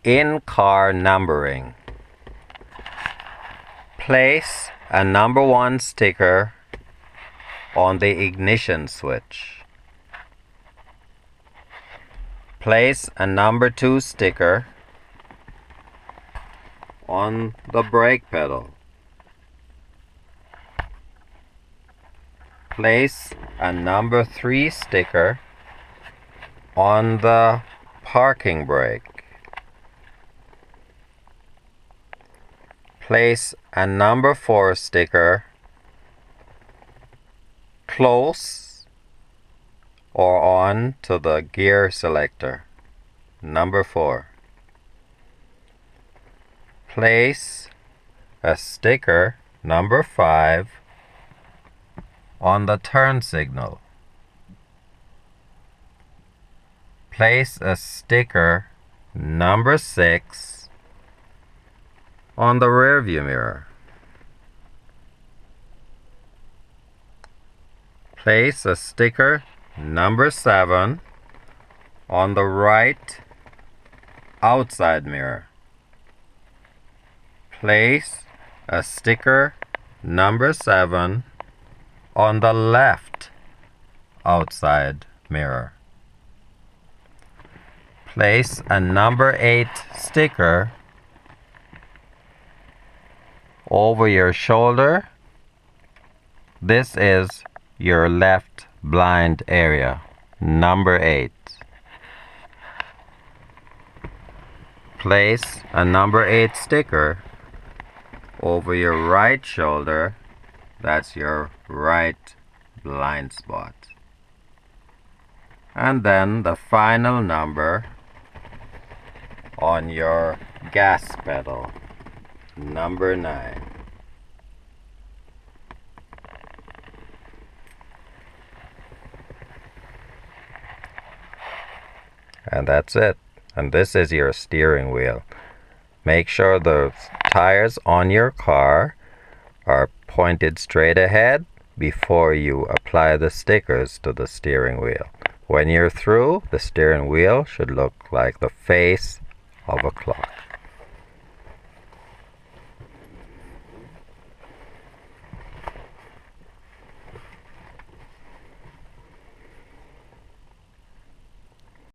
In-car numbering. Place a number 1 sticker on the ignition switch. Place a number 2 sticker on the brake pedal. Place a number 3 sticker on the parking brake. Place a number 4 sticker close or on to the gear selector. Number 4. Place a sticker number 5 on the turn signal. Place a sticker number 6 on the rear view mirror. Place a sticker number 7 on the right outside mirror. Place a sticker number 7 on the left outside mirror. Place a number 8 sticker over your shoulder. This is your left blind area. Number 8. Place a number 8 sticker over your right shoulder. That's your right blind spot. And then the final number on your gas pedal. Number 9. And that's it. And this is your steering wheel. Make sure the tires on your car are pointed straight ahead before you apply the stickers to the steering wheel. When you're through, the steering wheel should look like the face of a clock.